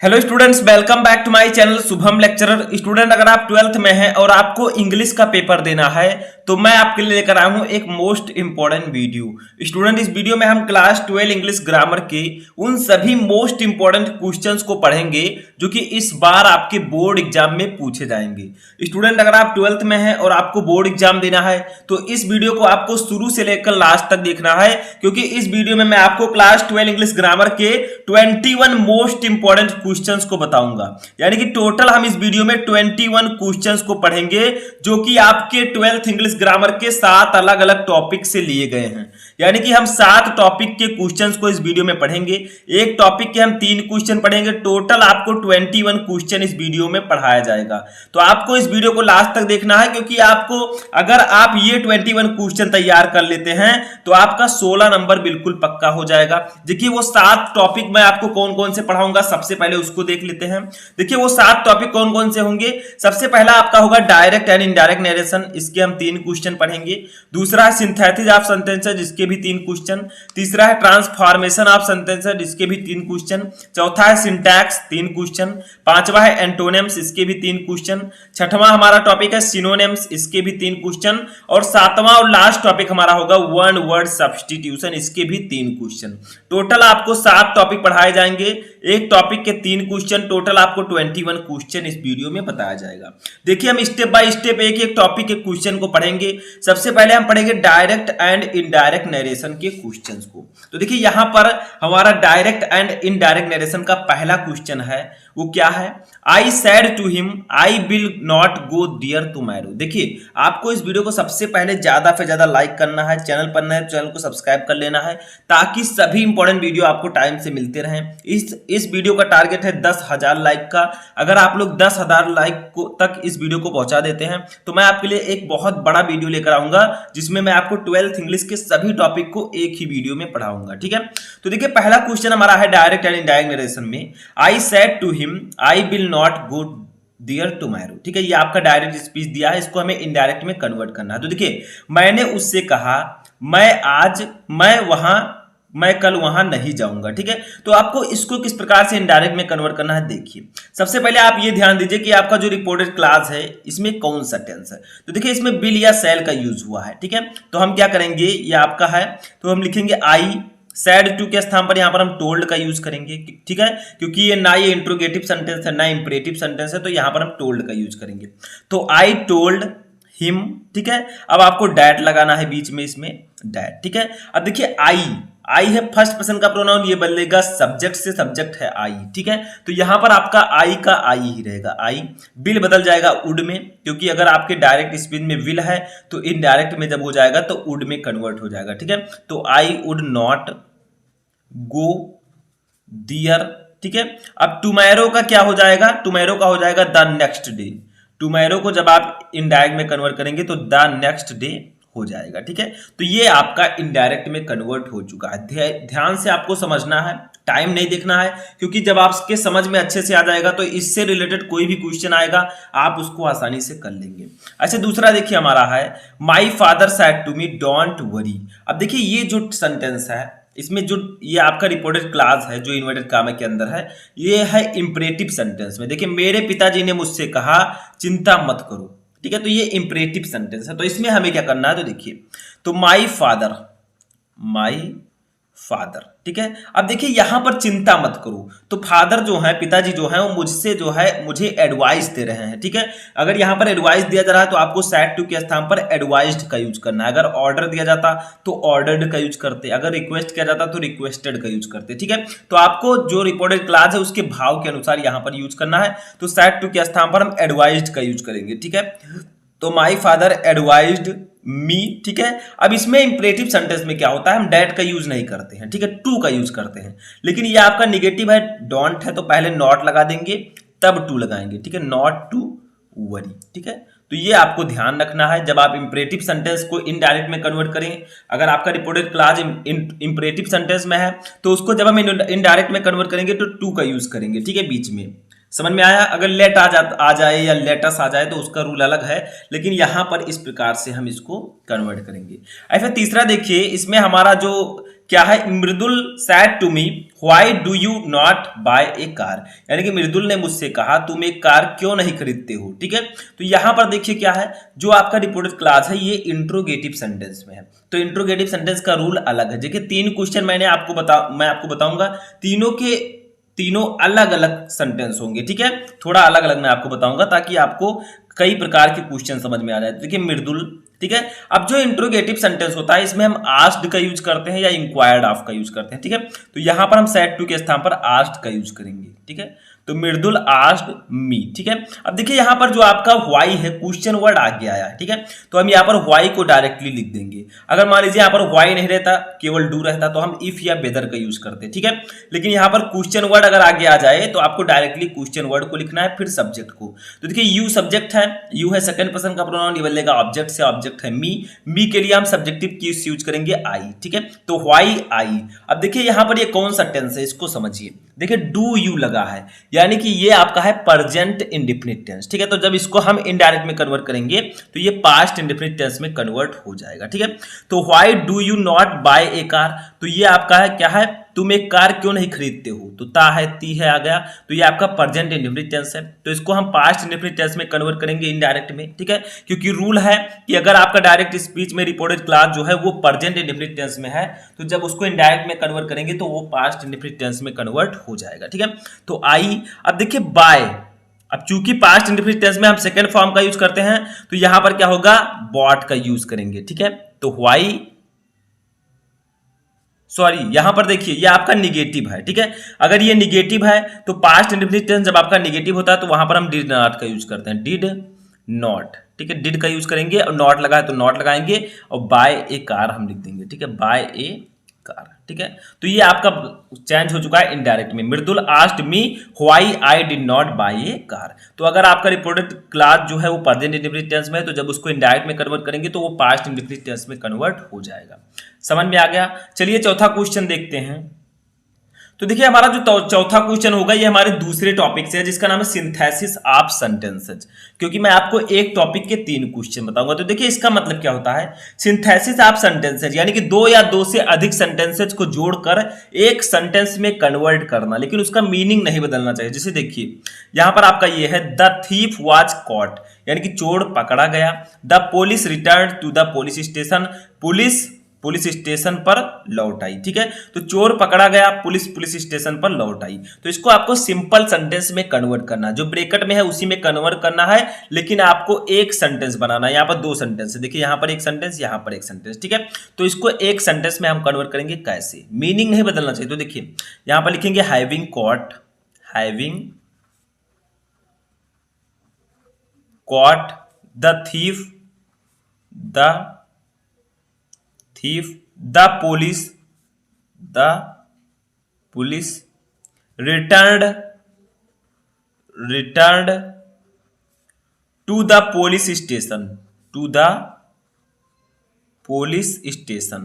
Hello students, welcome back to my channel Shubham lecturer. Student, अगर आप 12th में हैं और आपको इंग्लिश का पेपर देना है तो मैं आपके लिए लेकर आया हूं एक मोस्ट इंपॉर्टेंट वीडियो। स्टूडेंट, इस वीडियो में हम क्लास 12 इंग्लिश ग्रामर के उन सभी मोस्ट इंपॉर्टेंट क्वेश्चंस को पढ़ेंगे जो कि इस बार आपके बोर्ड एग्जाम में पूछे जाएंगे। स्टूडेंट, अगर आप 12th में हैं और आपको बोर्ड एग्जाम देना है तो इस वीडियो को आपको शुरू से लेकर लास्ट तक देखना है, क्योंकि इस वीडियो में मैं आपको क्लास 12 इंग्लिश ग्रामर के 21 मोस्ट इंपॉर्टेंट क्वेश्चंस को बताऊंगा। यानी कि टोटल हम इस वीडियो में 21 क्वेश्चंस को पढ़ेंगे जो कि आपके 12th इंग्लिश ग्रामर के 7 अलग अलग टॉपिक से लिए गए हैं। यानी कि हम 7 टॉपिक के क्वेश्चंस को इस वीडियो में पढ़ेंगे। एक टॉपिक के हम 3 क्वेश्चन पढ़ेंगे। टोटल आपको 21 क्वेश्चन इस वीडियो में पढ़ाया जाएगा। तो आपको इस वीडियो को लास्ट तक देखना है, क्योंकि आपको अगर आप ये 21 क्वेश्चन तैयार कर लेते हैं तो आपका 16 नंबर बिल्कुल पक्का हो जाएगा। देखिए, वो 7 टॉपिक मैं आपको कौन कौन से पढ़ाऊंगा, सबसे पहले उसको देख लेते हैं। देखिए, वो 7 टॉपिक कौन कौन से होंगे। सबसे पहला आपका होगा डायरेक्ट एंड इनडायरेक्ट नरेशन, इसके हम 3 क्वेश्चन पढ़ेंगे। दूसरा है सिंथेसिस ऑफ सेंटेंसेस, जिसके भी 3 क्वेश्चन। तीसरा है ट्रांसफॉर्मेशन ऑफ सेंटेंसेस, इसके भी 3 क्वेश्चन। चौथा है सिंटैक्स, 3 क्वेश्चन। पांचवा है एंटोनिम्स, इसके भी 3 क्वेश्चन। छठवां हमारा टॉपिक है सिनोनिम्स, इसके भी 3 क्वेश्चन। और सातवां और लास्ट टॉपिक हमारा होगा वन वर्ड सब्स्टिट्यूशन, इसके भी 3 क्वेश्चन। टोटल आपको 7 टॉपिक पढ़ाए जाएंगे। एक टॉपिक के 3 क्वेश्चन, टोटल आपको 21 क्वेश्चन इस वीडियो में बताया जाएगा। देखिए, हम स्टेप बाय स्टेप एक एक टॉपिक के क्वेश्चन को पढ़ेंगे। सबसे पहले हम पढ़ेंगे डायरेक्ट एंड इनडायरेक्ट नरेशन के क्वेश्चंस को। तो देखिए, यहां पर हमारा डायरेक्ट एंड इनडायरेक्ट नरेशन का पहला क्वेश्चन है, वो क्या है। I said to him I will not go there tomorrow. देखिए, आपको इस वीडियो को सबसे पहले ज्यादा से ज्यादा लाइक करना है, चैनल पर नए चैनल को सब्सक्राइब कर लेना है, ताकि सभी इंपॉर्टेंट वीडियो आपको टाइम से मिलते रहें। इस वीडियो का टारगेट है 10,000 लाइक का। अगर आप लोग 10,000 लाइक तक इस वीडियो को पहुंचा देते हैं तो मैं आपके लिए एक बहुत बड़ा वीडियो लेकर आऊंगा, जिसमें मैं आपको 12th इंग्लिश के सभी टॉपिक को एक ही वीडियो में पढ़ाऊंगा। ठीक है, तो देखिए, पहला क्वेश्चन हमारा है डायरेक्ट एंड इनडायरेक्ट नरेशन में। I said to him I will not go there tomorrow. ठीक है, ये आपका डायरेक्ट स्पीच दिया है, इसको हमें इनडायरेक्ट में कन्वर्ट करना है। तो देखिए, मैंने उससे कहा मैं कल वहां नहीं जाऊंगा। ठीक है, तो आपको इसको किस प्रकार से इनडायरेक्ट में कन्वर्ट करना है, देखिए। सबसे पहले आप ये ध्यान दीजिए कि आपका जो रिपोर्टेड क्लास है इसमें कौन सा टेंस है। तो देखिए, इसमें विल या शैल का यूज हुआ है। ठीक है, तो हम क्या करेंगे, ये आपका है तो हम लिखेंगे आई। सैड टू के स्थान पर यहां पर हम टोल्ड का यूज करेंगे। ठीक है, क्योंकि ये ना ये इंट्रोगेटिव सेंटेंस है ना इंपरेटिव सेंटेंस है, तो यहां पर हम टोल्ड का यूज करेंगे। तो आई टोल्ड हिम। ठीक है, अब आपको डैट लगाना है बीच में, इसमें डैट। ठीक है, अब देखिए, आई है फर्स्ट पर्सन का प्रोनाउन, ये बदलेगा सब्जेक्ट से, सब्जेक्ट है आई। ठीक है, तो यहां पर आपका आई का आई ही रहेगा, आई। विल बदल जाएगा वुड में, क्योंकि अगर आपके डायरेक्ट स्पीच में विल है तो इनडायरेक्ट में जब हो जाएगा तो वुड में कन्वर्ट हो जाएगा। ठीक है, तो I would not go there. ठीक है, अब टुमारो का क्या हो जाएगा, टुमारो का हो जाएगा द नेक्स्ट डे। टुमारो को जब आप इनडायरेक्ट में कन्वर्ट करेंगे तो द नेक्स्ट डे हो जाएगा। ठीक है, तो ये आपका इनडायरेक्ट में कन्वर्ट हो चुका है। ध्यान से आपको समझना है, टाइम नहीं देखना है, क्योंकि जब आपके समझ में अच्छे से आ जाएगा तो इससे रिलेटेड कोई भी क्वेश्चन आएगा आप उसको आसानी से कर लेंगे। अच्छा, दूसरा देखिए हमारा है my father said to me don't worry. अब देखिए, ये जो सेंटेंस है इसमें जो ये आपका रिपोर्टेड क्लास है जो इन्वर्टेड कामा के अंदर है, ये है इंपरेटिव सेंटेंस में। देखिए, मेरे पिताजी ने मुझसे कहा चिंता मत करो। ठीक है, तो ये इंपरेटिव सेंटेंस है, तो इसमें हमें क्या करना है, तो देखिए, तो माई फादर। ठीक है, अब देखिए, यहां पर चिंता मत करो, तो फादर जो है, पिताजी जो है, वो मुझसे जो है मुझे एडवाइस दे रहे हैं। ठीक है, अगर यहां पर एडवाइस दिया जा रहा है तो आपको सेड टू के स्थान पर एडवाइस्ड का यूज करना है। अगर ऑर्डर दिया जाता तो ऑर्डर्ड का यूज करते, अगर रिक्वेस्ट किया जाता तो रिक्वेस्टेड का यूज करते। ठीक है, तो आपको जो रिपोर्टेड क्लास है उसके भाव के अनुसार यहां पर यूज करना है, तो सेड टू के स्थान पर हम एडवाइस्ड का यूज करेंगे। ठीक है, तो माई फादर एडवाइज्ड मी। ठीक है, अब इसमें इंपरेटिव सेंटेंस में क्या होता है, हम डैट का यूज नहीं करते हैं। ठीक है, टू का यूज करते हैं, लेकिन ये आपका निगेटिव है, डोंट है, तो पहले नॉट लगा देंगे तब टू लगाएंगे। ठीक है, नॉट टू वरी। ठीक है, तो ये आपको ध्यान रखना है जब आप इंपरेटिव सेंटेंस को इनडायरेक्ट में कन्वर्ट करें। अगर आपका रिपोर्टेड क्लास इंपरेटिव सेंटेंस में है तो उसको जब हम इनडायरेक्ट में कन्वर्ट करेंगे तो टू का यूज करेंगे। ठीक है, बीच में समझ में आया? अगर लेट आ जाए या लेटस आ जाए तो उसका रूल अलग है, लेकिन यहां पर इस प्रकार से हम इसको कन्वर्ट करेंगे। ऐसा तीसरा देखिए, इसमें हमारा जो क्या है, Mridul said to me why do you not buy a car, यानी कि मृदुल ने मुझसे कहा तुम एक कार क्यों नहीं खरीदते हो। ठीक है, तो यहां पर देखिए क्या है, जो आपका रिपोर्टेड क्लास है ये इंट्रोगेटिव सेंटेंस में है, तो इंट्रोगेटिव सेंटेंस का रूल अलग है। देखिए 3 क्वेश्चन मैं आपको बताऊंगा, तीनों के तीनों अलग अलग सेंटेंस होंगे। ठीक है, थोड़ा अलग अलग मैं आपको बताऊंगा ताकि आपको कई प्रकार के क्वेश्चन समझ में आ जाए। देखिए मृदुल, ठीक है, अब जो इंट्रोगेटिव सेंटेंस होता है इसमें हम आस्क्ड का यूज करते हैं या इंक्वायर्ड ऑफ का यूज करते हैं। ठीक है, तो यहां पर हम सेड टू के स्थान पर आस्क्ड का यूज करेंगे। ठीक है, तो मृदुल आस्क्ड मी। ठीक है, अब देखिए यहां पर जो आपका व्हाई है, क्वेश्चन वर्ड आगे आया है। ठीक है, तो हम यहां पर व्हाई को डायरेक्टली लिख देंगे। अगर मान लीजिए यहां पर व्हाई नहीं रहता, केवल डू रहता, तो हम इफ या वेदर का यूज करते। ठीक है, लेकिन यहां पर क्वेश्चन वर्ड अगर आगे आ जाए तो आपको डायरेक्टली क्वेश्चन वर्ड को लिखना है, फिर सब्जेक्ट को। तो देखिए यू सब्जेक्ट है, यू है सेकंड पर्सन का प्रोनाउन, ये बदलेगा ऑब्जेक्ट से, ऑब्जेक्ट है मी के लिए हम सब्जेक्टिव केस यूज करेंगे आई। ठीक है, तो व्हाई आई। अब देखिए यहां पर ये कौन सा टेंस है, इसको समझिए। देखिए डू यू लगा है, यानी कि ये आपका है प्रेजेंट इंडेफिनिट टेंस। ठीक है, तो जब इसको हम इनडायरेक्ट में कन्वर्ट करेंगे तो ये पास्ट इंडेफिनिट टेंस में कन्वर्ट हो जाएगा। ठीक है, तो why do you not buy a car, तो ये आपका है क्या है, तुम एक कार क्यों नहीं खरीदते हो, तो ता है ती है आ गया, तो ये आपका प्रेजेंट इंडेफिनिट टेंस है। तो इसको हम पास्ट इंडेफिनिट टेंस में कन्वर्ट करेंगे इनडायरेक्ट में। ठीक है, क्योंकि रूल है कि अगर आपका डायरेक्ट स्पीच में रिपोर्टेड क्लास जो है वो प्रेजेंट इंडेफिनिट टेंस में है, तो जब उसको इनडायरेक्ट में कन्वर्ट करेंगे तो वो पास्ट इंडेफिनिट टेंस में कन्वर्ट हो जाएगा। ठीक है, तो आई। अब देखिए बाय, अब चूंकि पास्ट इंडेफिनिट टेंस में हम सेकंड फॉर्म का यूज करते हैं, तो यहां पर क्या होगा, बॉट का यूज करेंगे। ठीक है, तो व्हाई, सॉरी यहां पर देखिए ये आपका निगेटिव है। ठीक है, अगर ये निगेटिव है तो पास्ट इंडेफिनिट टेंस जब आपका निगेटिव होता है तो वहां पर हम डिड नॉट का यूज करते हैं, डिड नॉट। ठीक है, डिड का यूज करेंगे और नॉट लगा है तो नॉट लगाएंगे, और बाय ए कार हम लिख देंगे। ठीक है, बाय ए कार। ठीक है, तो ये आपका चेंज हो चुका है इनडायरेक्ट में। Mridul asked me why I did not buy a car, तो अगर आपका रिपोर्टेड क्लास जो है वो प्रेजेंट इंडेफिनिट टेंस में है, तो जब उसको इनडायरेक्ट में कन्वर्ट करेंगे तो वो पास्ट इंडेफिनिट टेंस में कन्वर्ट हो जाएगा। समझ में आ गया? चलिए चौथा क्वेश्चन देखते हैं। तो देखिए हमारा जो चौथा क्वेश्चन होगा ये हमारे दूसरे टॉपिक से है, जिसका नाम है सिंथेसिस ऑफ सेंटेंसेज। क्योंकि मैं आपको एक टॉपिक के 3 क्वेश्चन बताऊंगा, तो देखिए इसका मतलब क्या होता है, सिंथेसिस ऑफ सेंटेंसेज यानी कि 2 या 2 से अधिक सेंटेंसेज को जोड़कर एक सेंटेंस में कन्वर्ट करना, लेकिन उसका मीनिंग नहीं बदलना चाहिए। जैसे देखिए यहां पर आपका ये है, द थीफ वाज कॉट, यानी कि चोर पकड़ा गया। The police return to the police station, police station पर लौट आई। ठीक है, तो चोर पकड़ा गया, पुलिस स्टेशन पर लौट आई। तो इसको आपको सिंपल सेंटेंस में कन्वर्ट करना, जो ब्रैकेट में है उसी में कन्वर्ट करना है, लेकिन आपको एक सेंटेंस बनाना है। यहाँ पर 2 सेंटेंस है, देखिए यहाँ पर एक सेंटेंस, यहाँ पर एक सेंटेंस। ठीक है, तो इसको एक सेंटेंस में हम कन्वर्ट करेंगे कैसे, मीनिंग नहीं बदलना चाहिए। तो देखिए यहाँ पर लिखेंगे having caught the thief, the police returned to the police station।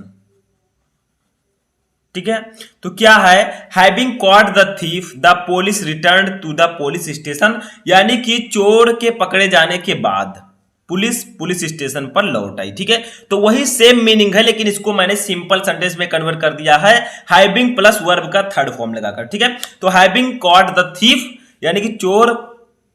ठीक है, तो क्या है, having caught the thief the police return to the police station, यानी कि चोर के पकड़े जाने के बाद पुलिस स्टेशन पर लौट आई। ठीक है, तो वही सेम मीनिंग है, लेकिन इसको मैंने सिंपल सेंटेंस में कन्वर्ट कर दिया है हैविंग प्लस वर्ब का थर्ड फॉर्म लगाकर। ठीक है, तो हैविंग कॉट द थीफ यानी कि चोर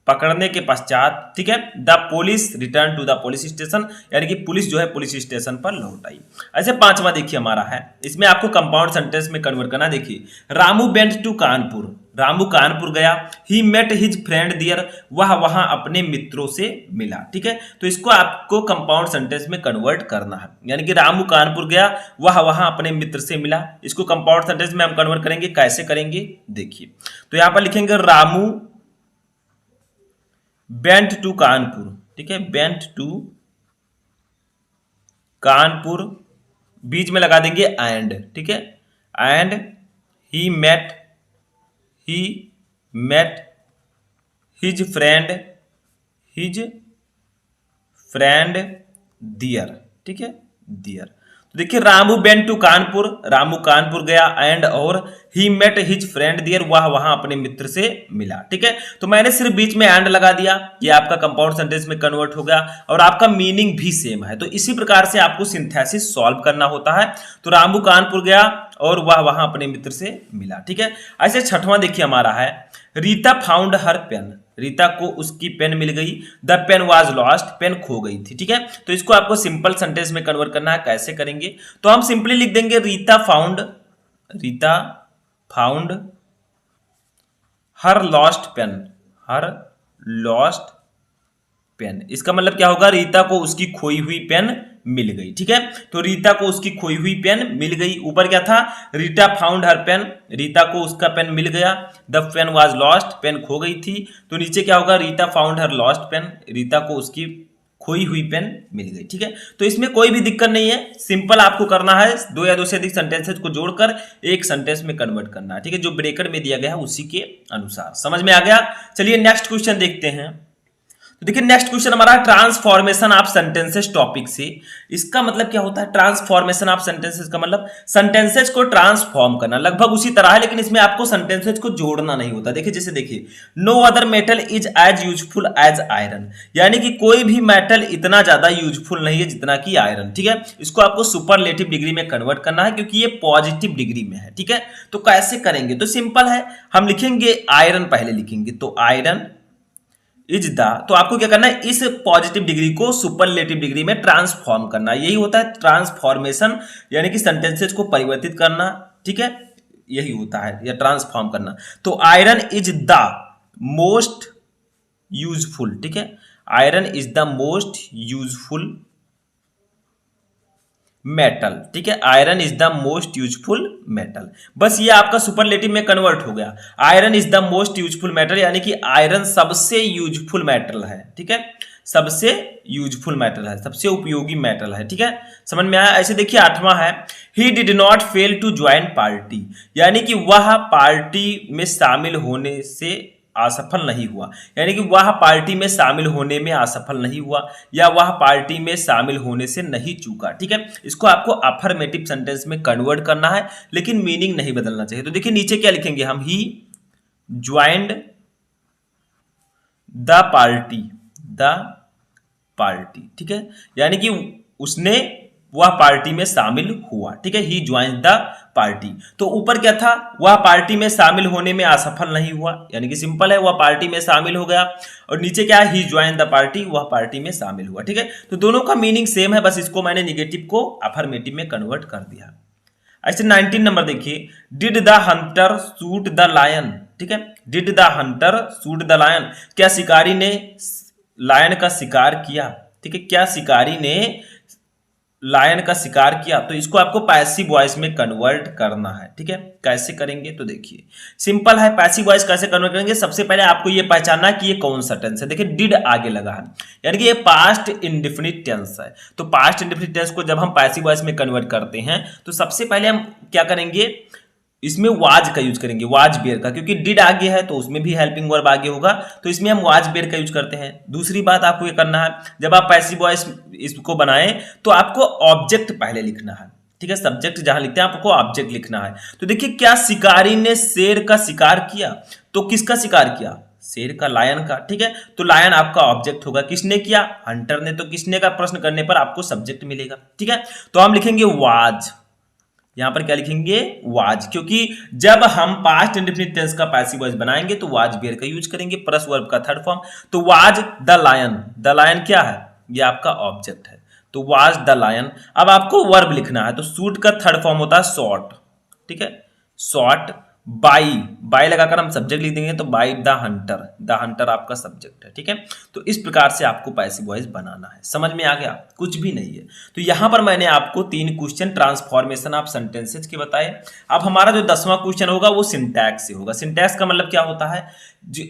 पकड़ने के पश्चात, ठीक है, the police return to the police station, यानी कि पुलिस जो है पुलिस स्टेशन पर लौट आई। ऐसे 5वां देखिए हमारा है, इसमें आपको कंपाउंड सेंटेंस में कन्वर्ट करना। देखिए रामू वेंट टू कानपुर, रामू कानपुर गया। ही मेट हिज फ्रेंड दियर, वह वहां अपने मित्रों से मिला। ठीक है, तो इसको आपको कंपाउंड सेंटेंस में कन्वर्ट करना है, यानी कि रामू कानपुर गया, वह वहां अपने मित्र से मिला। इसको कंपाउंड सेंटेंस में हम कन्वर्ट करेंगे, कैसे करेंगे देखिए, तो यहां पर लिखेंगे रामू वेंट टू कानपुर। ठीक है, वेंट टू कानपुर, बीच में लगा देंगे एंड। ठीक है, and he met his friend there. ठीक है, दियर। तो देखिए रामू वेंट टू कानपुर, रामू कानपुर गया, एंड और he met his friend there, वह वहां अपने मित्र से मिला। ठीक है, तो मैंने सिर्फ बीच में एंड लगा दिया, ये आपका कंपाउंड सेंटेंस में कन्वर्ट हो गया और आपका मीनिंग भी सेम है। तो इसी प्रकार से आपको सिंथेसिस सॉल्व करना होता है। तो रामू कानपुर गया और वह वहां अपने मित्र से मिला। ठीक है, ऐसे छठवां देखिए हमारा है Rita found her pen, Rita को उसकी पेन मिल गई। The pen was lost, pen खो गई थी। ठीक है, तो इसको आपको सिंपल सेंटेंस में कन्वर्ट करना है। कैसे करेंगे, तो हम सिंपली लिख देंगे Rita found her lost pen, her lost pen. इसका मतलब क्या होगा, रीता को उसकी खोई हुई पेन मिल गई। ठीक है, तो रीता को उसकी खोई हुई पेन मिल गई। ऊपर क्या था, Rita found her pen, Rita को उसका पेन मिल गया। The pen was lost, pen खो गई थी। तो नीचे क्या होगा, Rita found her lost pen, Rita को उसकी खोई हुई पेन मिल गई। ठीक है, तो इसमें कोई भी दिक्कत नहीं है, सिंपल आपको करना है दो या दो से अधिक सेंटेंसेस को जोड़कर एक सेंटेंस में कन्वर्ट करना है। ठीक है, जो ब्रेकेट में दिया गया है उसी के अनुसार। समझ में आ गया। चलिए नेक्स्ट क्वेश्चन देखते हैं। तो देखिए नेक्स्ट क्वेश्चन हमारा ट्रांसफॉर्मेशन ऑफ सेंटेंसेस टॉपिक से। इसका मतलब क्या होता है, ट्रांसफॉर्मेशन ऑफ सेंटेंसेस का मतलब सेंटेंसेस को ट्रांसफॉर्म करना। लगभग उसी तरह है, लेकिन इसमें आपको सेंटेंसेस को जोड़ना नहीं होता। देखिए जैसे देखिए, no other metal is as useful as iron, यानी कि कोई भी मेटल इतना ज्यादा यूजफुल नहीं है जितना कि आयरन। ठीक है, इसको आपको सुपरलेटिव डिग्री में कन्वर्ट करना है क्योंकि ये पॉजिटिव डिग्री में है। ठीक है, तो कैसे करेंगे, तो सिंपल है, हम लिखेंगे आयरन, पहले लिखेंगे तो आयरन इज द, तो आपको क्या करना है, इस पॉजिटिव डिग्री को सुपरलेटिव डिग्री में ट्रांसफॉर्म करना। यही होता है ट्रांसफॉर्मेशन, यानी कि सेंटेंसेस को परिवर्तित करना। ठीक है, यही होता है, या ट्रांसफॉर्म करना। तो iron is the most useful, ठीक है, iron is the most useful metal. ठीक है, iron is the most useful metal. बस ये आपका सुपरलेटिव में कन्वर्ट हो गया, iron is the most useful metal, यानी कि आयरन सबसे यूजफुल मेटल है। ठीक है, सबसे यूजफुल मेटल है, सबसे उपयोगी मेटल है। ठीक है, समझ में आया। ऐसे देखिए आठवां है, he did not fail to join party, यानी कि वह पार्टी में शामिल होने से असफल नहीं हुआ, यानी कि वह पार्टी में शामिल होने में असफल नहीं हुआ, या वह पार्टी में शामिल होने से नहीं चूका। ठीक है, इसको आपको अफर्मेटिव सेंटेंस में कन्वर्ट करना है, लेकिन मीनिंग नहीं बदलना चाहिए। तो देखिए नीचे क्या लिखेंगे हम, ही ज्वाइंड द पार्टी, ठीक है, यानी कि उसने, वह पार्टी में शामिल हुआ। ठीक है, ही ज्वाइन द पार्टी। तो ऊपर क्या था, वह पार्टी में शामिल होने में असफल नहीं हुआ, यानी कि सिंपल है, वह पार्टी में शामिल हो गया। और नीचे क्या है, ही ज्वाइन द पार्टी, वह पार्टी में शामिल हुआ। ठीक है, तो दोनों का मीनिंग सेम है, बस इसको मैंने निगेटिव को अफर्मेटिव में कन्वर्ट कर दिया। ऐसे 19 नंबर देखिए, did the hunter shoot the lion. ठीक है, did the hunter shoot the lion, क्या शिकारी ने लायन का शिकार किया। ठीक है, क्या शिकारी ने लायन का शिकार किया। तो इसको आपको पैसिव वॉइस में कन्वर्ट करना है। ठीक है, कैसे करेंगे, तो देखिए सिंपल है, पैसिव वॉइस कैसे कन्वर्ट करेंगे। सबसे पहले आपको ये पहचानना है कि ये कौन सा टेंस है। देखिए डिड आगे लगा है, यानी कि ये पास्ट इंडेफिनिट टेंस है। तो पास्ट इंडेफिनिट टेंस को जब हम पैसिव वॉइस में कन्वर्ट करते हैं तो सबसे पहले हम क्या करेंगे, इसमें वाज का यूज करेंगे, वाज बेयर का, क्योंकि डिड आगे है तो उसमें भी हेल्पिंग वर्ब आगे होगा, तो इसमें हम वाज बेयर का यूज करते हैं। दूसरी बात आपको ये करना है, जब आप पैसिव वॉइस इसको बनाएं तो आपको ऑब्जेक्ट पहले लिखना है। ठीक है, सब्जेक्ट जहां लिखते हैं आपको ऑब्जेक्ट लिखना है। तो देखिए, क्या शिकारी ने शेर का शिकार किया, तो किसका शिकार किया, शेर का, लायन का। ठीक है, तो लायन आपका ऑब्जेक्ट होगा, किसने किया, हंटर ने। तो किसने का प्रश्न करने पर आपको सब्जेक्ट मिलेगा। ठीक है, तो हम लिखेंगे वाज, यहां पर क्या लिखेंगे, वाज, क्योंकि जब हम पास्ट इंडेफिनिट टेंस का पैसिव वॉइस बनाएंगे तो वाज बेयर का यूज करेंगे, प्लस वर्ब का थर्ड फॉर्म। तो was the lion, the lion क्या है, ये आपका ऑब्जेक्ट है, तो वाज द लायन। अब आपको वर्ब लिखना है, तो शूट का थर्ड फॉर्म होता है शॉट। ठीक है, शॉट बाई, बाई लगाकर हम सब्जेक्ट लिख देंगे, तो बाई द हंटर आपका सब्जेक्ट है। ठीक है, तो इस प्रकार से आपको पैसिव वॉइस बनाना है। समझ में आ गया, कुछ भी नहीं है। तो यहां पर मैंने आपको 3 क्वेश्चन ट्रांसफॉर्मेशन ऑफ सेंटेंसेस के बताए। अब हमारा जो 10वां क्वेश्चन होगा वो सिंटैक्स से होगा। सिंटैक्स का मतलब क्या होता है,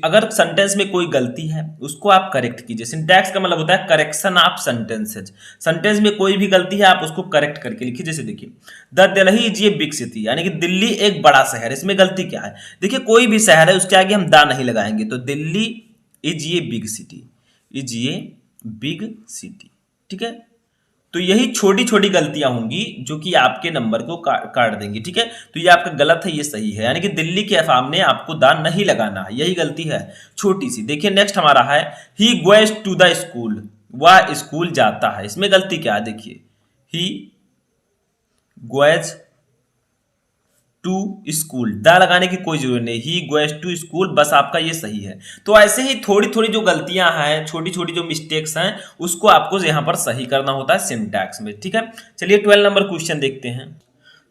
अगर सेंटेंस में कोई गलती है उसको आप करेक्ट कीजिए। सिंटैक्स का मतलब होता है करेक्शन ऑफ सेंटेंसेज। सेंटेंस में कोई भी गलती है आप उसको करेक्ट करके लिखिए। जैसे देखिए, the Delhi is a big city, यानी कि दिल्ली एक बड़ा शहर है। इसमें गलती क्या है, देखिए कोई भी शहर है उसके आगे हम दा नहीं लगाएंगे, तो Delhi is a big city, is a big city. ठीक है, तो यही छोटी छोटी गलतियां होंगी जो कि आपके नंबर को काट देंगी, ठीक है। तो ये आपका गलत है, ये सही है, यानी कि दिल्ली के सामने आपको दान नहीं लगाना है, यही गलती है छोटी सी। देखिए नेक्स्ट हमारा है ही गोएज टू द स्कूल, वह स्कूल जाता है। इसमें गलती क्या है, देखिए ही गोएज टू स्कूल, द लगाने की कोई जरूरत नहीं, ही गोएज टू स्कूल, बस आपका ये सही है। तो ऐसे ही थोड़ी थोड़ी जो गलतियां हैं, छोटी छोटी जो मिस्टेक्स हैं, उसको आपको यहां पर सही करना होता है सिंटैक्स में, ठीक है। चलिए 12 नंबर क्वेश्चन देखते हैं।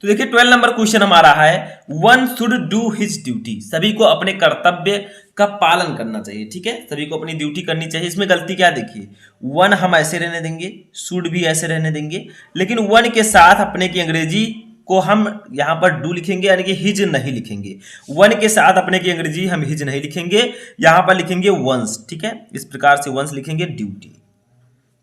तो देखिए 12 नंबर क्वेश्चन हमारा है one should do his duty, सभी को अपने कर्तव्य का पालन करना चाहिए, ठीक है, सभी को अपनी ड्यूटी करनी चाहिए। इसमें गलती क्या, देखिए वन हम ऐसे रहने देंगे, शुड भी ऐसे रहने देंगे, लेकिन वन के साथ अपने की अंग्रेजी को हम यहां पर डू लिखेंगे, यानी कि हिज नहीं लिखेंगे। वन के साथ अपने की अंग्रेजी हम हिज नहीं लिखेंगे, यहां पर लिखेंगे वंस, ठीक है, इस प्रकार से वंस लिखेंगे ड्यूटी।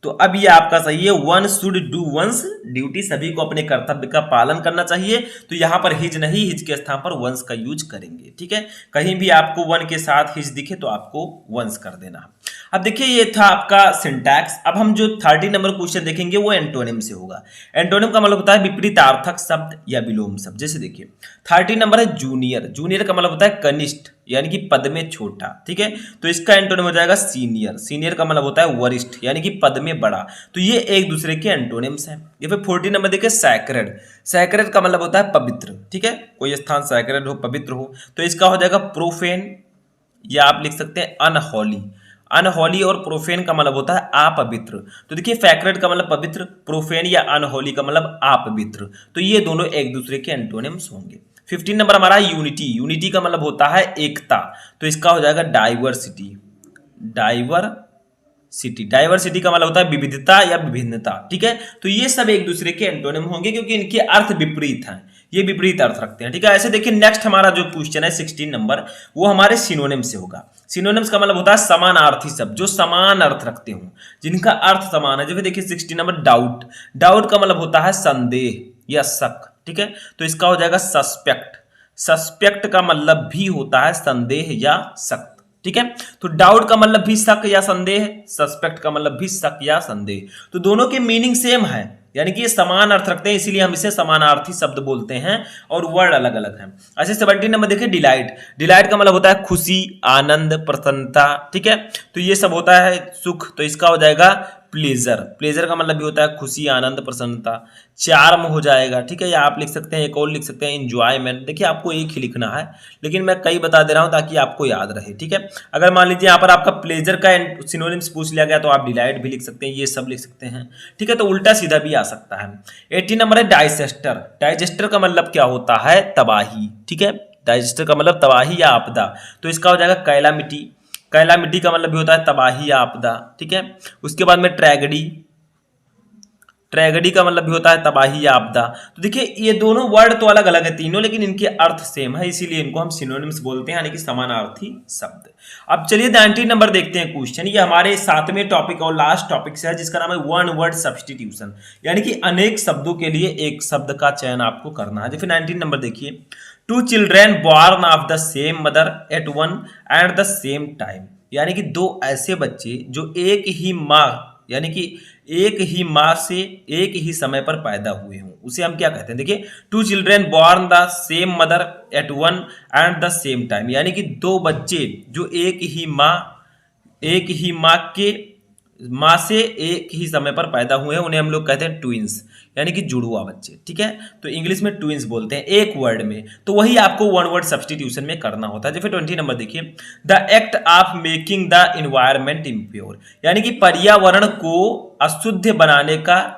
तो अब ये आपका सही है, one should do once duty, सभी को अपने कर्तव्य का पालन करना चाहिए। तो यहां पर हिज नहीं, हिज के स्थान पर वंस का यूज करेंगे, ठीक है। कहीं भी आपको वन के साथ हिज दिखे तो आपको वंस कर देना। अब देखिए ये था आपका सिंटैक्स। अब हम जो 30 नंबर क्वेश्चन देखेंगे वो एंटोनिम से होगा। एंटोनिम का मतलब होता है विपरीतार्थक शब्द या विलोम शब्द। जैसे देखिए 30 नंबर है जूनियर, जूनियर का मतलब होता है कनिष्ठ, यानी कि पद में छोटा, ठीक है। तो इसका एंटोनिम हो जाएगा सीनियर, सीनियर का मतलब होता है वरिष्ठ, यानी कि पद में बड़ा। तो ये एक दूसरे के एंटोनिम्स हैं। ये फिर 40 नंबर देखिए सैक्रेड, सैक्रेड का मतलब होता है पवित्र, ठीक है, कोई स्थान सैक्रेड हो, पवित्र हो, तो इसका हो जाएगा प्रोफेन, या आप लिख सकते हैं अनहोली। अनहोली और प्रोफेन का मतलब होता है अपवित्र। तो देखिए सैक्रेड का मतलब पवित्र, प्रोफेन या अनहोली का मतलब अपवित्र। तो ये दोनों एक दूसरे के एंटोनिम्स होंगे। 15 नंबर हमारा यूनिटी, यूनिटी का मतलब होता है एकता, तो इसका हो जाएगा डाइवर्सिटी, डाइवर्सिटी, डाइवर्सिटी का मतलब होता है विविधता या विभिन्नता, ठीक है। तो ये सब एक दूसरे के एंटोनिम होंगे क्योंकि इनके अर्थ विपरीत हैं, ये विपरीत अर्थ रखते हैं, ठीक है। ऐसे देखिए नेक्स्ट हमारा जो क्वेश्चन है 16 नंबर, वो हमारे सिनोनिम से होगा। सिनोनिम्स का मतलब होता है समानार्थी शब्द, जो समान अर्थ रखते हो, जिनका अर्थ समान है। जैसे देखिए 16 नंबर डाउट, डाउट का मतलब होता है संदेह या शक, ठीक है। तो इसका हो जाएगा सस्पेक्ट, सस्पेक्ट का मतलब भी होता है संदेह या शक, ठीक है। तो डाउट का मतलब भी शक या संदेह, सस्पेक्ट का मतलब भी शक या संदेह। तो दोनों के मीनिंग सेम है, यानी कि ये समान अर्थ रखते हैं, इसीलिए हम इसे समानार्थी शब्द बोलते हैं और वर्ड अलग अलग हैं। ऐसे 17 नंबर देखिए डिलाइट, डिलाइट का मतलब होता है खुशी, आनंद, प्रसन्नता, ठीक है। तो ये सब होता है सुख, तो इसका हो जाएगा प्लेजर, प्लेजर का मतलब भी होता है खुशी, आनंद, प्रसन्नता। चार्म हो जाएगा, ठीक है, या आप लिख सकते हैं एक और लिख सकते हैं एंजॉयमेंट। देखिए आपको एक ही लिखना है, लेकिन मैं कई बता दे रहा हूं ताकि आपको याद रहे, ठीक है। अगर मान लीजिए यहाँ पर आपका प्लेजर का सिनोनिम्स पूछ लिया गया तो आप डिलाइट भी लिख सकते हैं, ये सब लिख सकते हैं, ठीक है। तो उल्टा सीधा भी आ सकता है। 18 नंबर है डाइजेस्टर, डाइजेस्टर का मतलब क्या होता है, तबाही, ठीक है। डाइजेस्टर का मतलब तबाही या आपदा, तो इसका हो जाएगा कैलामिटी, कैलामिटी का मतलब भी होता है तबाही या आपदा, ठीक है। उसके बाद में ट्रेगडी, ट्रेगडी का मतलब भी होता है तबाही या आपदा। तो देखिए ये दोनों वर्ड तो अलग अलग है तीनों, लेकिन इनके अर्थ सेम है, इसीलिए इनको हम सिनोनिम्स बोलते हैं, यानी कि समानार्थी शब्द। अब चलिए 19 नंबर देखते हैं क्वेश्चन। ये हमारे 7वें टॉपिक और लास्ट टॉपिक से है, जिसका नाम है वन वर्ड सब्स्टिट्यूशन, यानी कि अनेक शब्दों के लिए एक शब्द का चयन आपको करना है। जैसे 19 नंबर देखिए two children born of the same mother at one and the same time, यानी कि दो ऐसे बच्चे जो एक ही माँ, यानी कि एक ही माँ से एक ही समय पर पैदा हुए हों, उसे हम क्या कहते हैं। देखिए two children born the same mother at one and the same time, यानी कि दो बच्चे जो एक ही माँ से एक ही समय पर पैदा हुए हैं, उन्हें हम लोग कहते हैं ट्विंस, यानी कि जुड़वा बच्चे, ठीक है। तो इंग्लिश में ट्विंस बोलते हैं एक वर्ड में। तो वही आपको वन वर्ड सब्स्टिट्यूशन में करना होता है। जैसे 20 नंबर देखिए the act of making the environment impure, यानी कि पर्यावरण को अशुद्ध बनाने का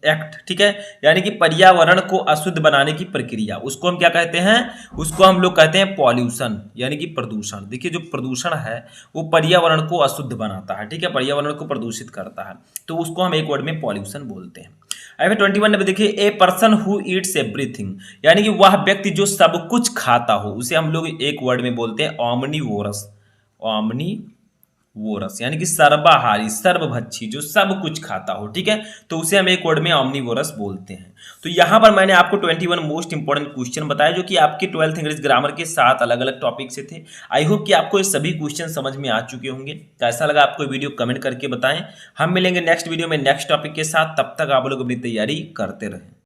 एक्ट, ठीक है, यानी कि पर्यावरण को अशुद्ध बनाने की प्रक्रिया, उसको हम क्या कहते हैं, उसको हम लोग कहते हैं पॉल्यूशन, यानी कि प्रदूषण। देखिए जो प्रदूषण है वो पर्यावरण को अशुद्ध बनाता है, ठीक है, पर्यावरण को प्रदूषित करता है, तो उसको हम एक वर्ड में पॉल्यूशन बोलते हैं। अब 21 में देखिए a person who Yeats everything, यानी कि वह व्यक्ति जो सब कुछ खाता हो, उसे हम लोग एक वर्ड में बोलते हैं ऑमनीवोरस, ऑमनीवोरस, वोरस यानी कि सर्वाहारी, सर्वभक्षी, जो सब कुछ खाता हो, ठीक है, तो उसे हम एक वर्ड में ऑमनीवोरस बोलते हैं। तो यहाँ पर मैंने आपको 21 मोस्ट इंपॉर्टेंट क्वेश्चन बताया जो कि आपके 12th इंग्लिश ग्रामर के 7 अलग अलग टॉपिक से थे। आई होप कि आपको ये सभी क्वेश्चन समझ में आ चुके होंगे। कैसा लगा आपको वीडियो कमेंट करके बताएं। हम मिलेंगे नेक्स्ट वीडियो में नेक्स्ट टॉपिक के साथ, तब तक आप लोग अपनी तैयारी करते रहें।